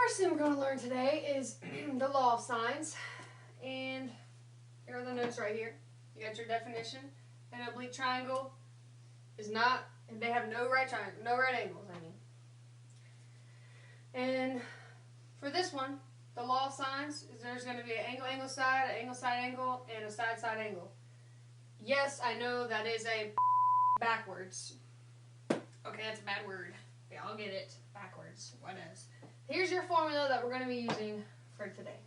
first thing we're going to learn today is the law of sines. And here are the notes right here. You got your definition. An oblique triangle is not, they have no right triangle, no right angles, I mean. And for this one, the law of sines is there's going to be an angle side, angle, and a side angle. Yes, I know that is a backwards. Okay, that's a bad word. Yeah, I'll get it. Backwards. What is? Here's your formula that we're going to be using for today.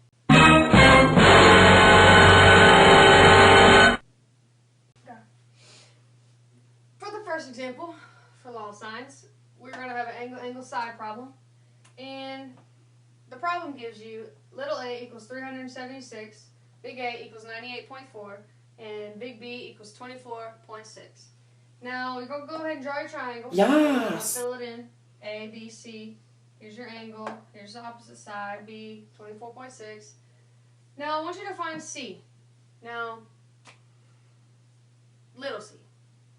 For the first example, for law of sines, we're going to have an angle side problem. And the problem gives you little a equals 376, big A equals 98.4, and big B equals 24.6. Now, we're going to go ahead and draw your triangle. Yes! Fill it in. A, B, C. Here's your angle. Here's the opposite side. B, 24.6. Now, I want you to find C. Now, little c.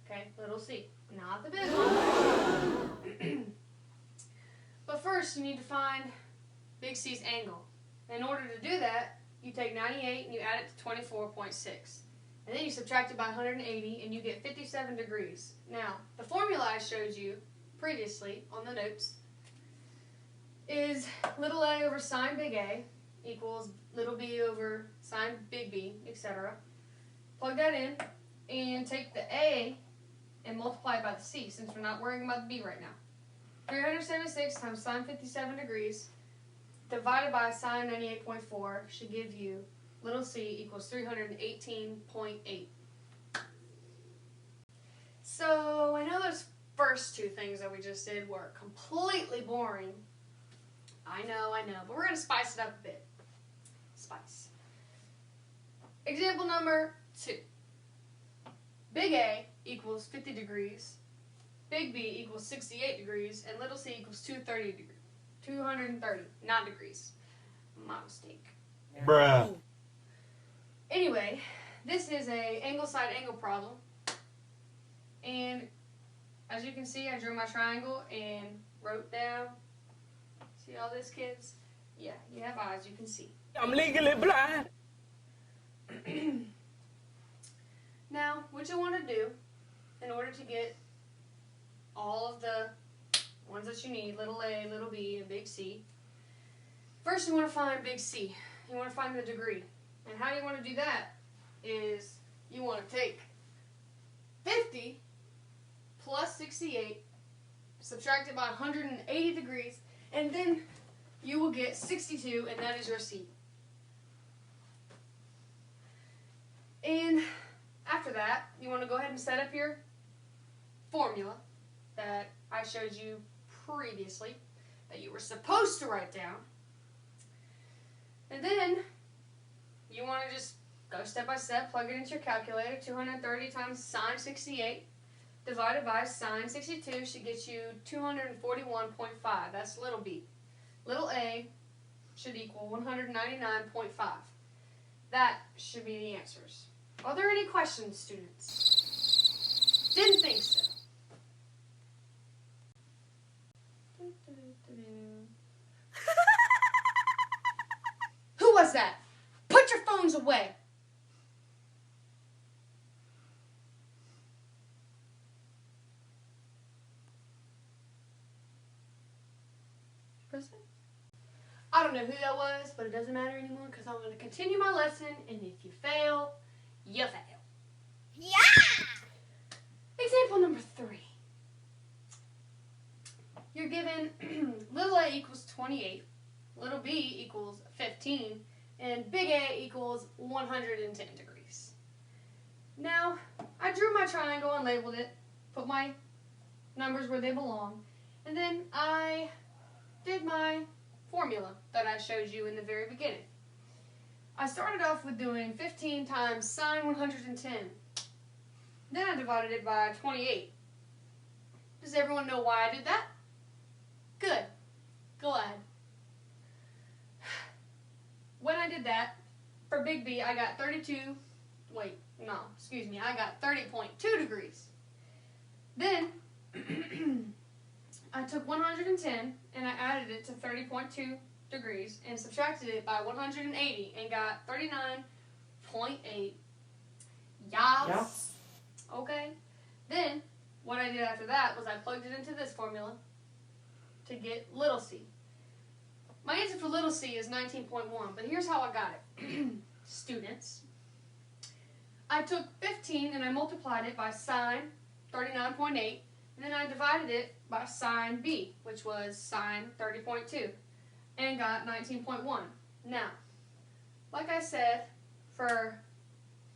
Okay? Little c. Not the big one. But first, you need to find big C's angle. In order to do that, you take 98 and you add it to 24.6. And then you subtract it by 180 and you get 57 degrees. Now, the formula I showed you previously on the notes is little a over sine big A equals little b over sine big B, etc. Plug that in and take the A and multiply it by the C since we're not worrying about the B right now. 376 times sine 57 degrees divided by sine 98.4 should give you little c equals 318.8. So I know those first two things that we just did were completely boring. I know, but we're going to spice it up a bit. Spice. Example number 2. Big A equals 50 degrees, big B equals 68 degrees, and little c equals 230, not degrees. My mistake. Bruh. Anyway, this is a angle side angle problem. And as you can see, I drew my triangle and wrote down. See all this, kids? Yeah, you have eyes, you can see. I'm legally blind. Now, what you want to do in order to get all of the ones that you need, little a, little b, and big C, first you want to find big C. You want to find the degree. And how you want to do that is you want to take 50 plus 68, subtract it by 180 degrees, and then you will get 62, and that is your C. And after that, you want to go ahead and set up your formula that I showed you previously that you were supposed to write down. And then you want to just go step by step, plug it into your calculator. 230 times sine 68 divided by sine 62 should get you 241.5. That's little b. Little a should equal 199.5. That should be the answers. Are there any questions, students? Didn't think so. Who was that? Put your phones away. I don't know who that was, but it doesn't matter anymore because I'm going to continue my lesson, and if you fail, you fail. Yeah! Example number 3. You're given little a equals 28, little b equals 15, and big A equals 110 degrees. Now, I drew my triangle and labeled it, put my numbers where they belong, and then I did my formula that I showed you in the very beginning. I started off with doing 15 times sine 110. Then I divided it by 28. Does everyone know why I did that? Good. Glad. When I did that, for big B, I got 30.2 degrees. Then, I took 110 and I added it to 30.2 degrees and subtracted it by 180 and got 39.8. Yes. Okay. Then, what I did after that was I plugged it into this formula to get little c. My answer for little c is 19.1, but here's how I got it. Students. I took 15 and I multiplied it by sine 39.8, and then I divided it by sine b, which was sine 30.2, and got 19.1. Now, like I said, for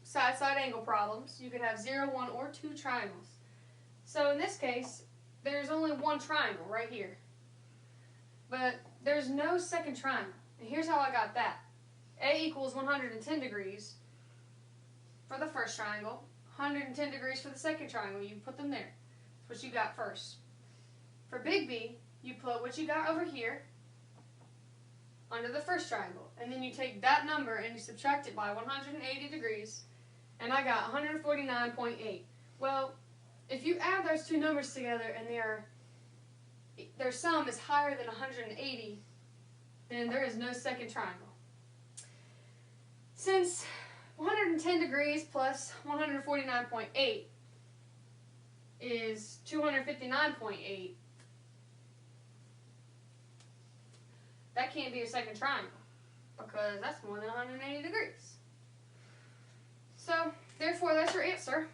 side-side angle problems, you could have 0, 1, or 2 triangles. So in this case, there's only one triangle right here. But there's no second triangle. And here's how I got that. A equals 110 degrees for the first triangle, 110 degrees for the second triangle. You put them there. That's what you got first. For big B, you put what you got over here under the first triangle. And then you take that number and you subtract it by 180 degrees. And I got 149.8. Well, if you add those two numbers together and their sum is higher than 180, then there is no second triangle. Since 110 degrees plus 149.8 is 259.8, that can't be a second triangle because that's more than 180 degrees. So, therefore, that's your answer.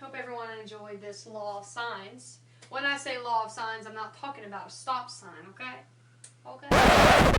Hope everyone enjoyed this law of sines. When I say law of sines, I'm not talking about a stop sign, okay? Okay?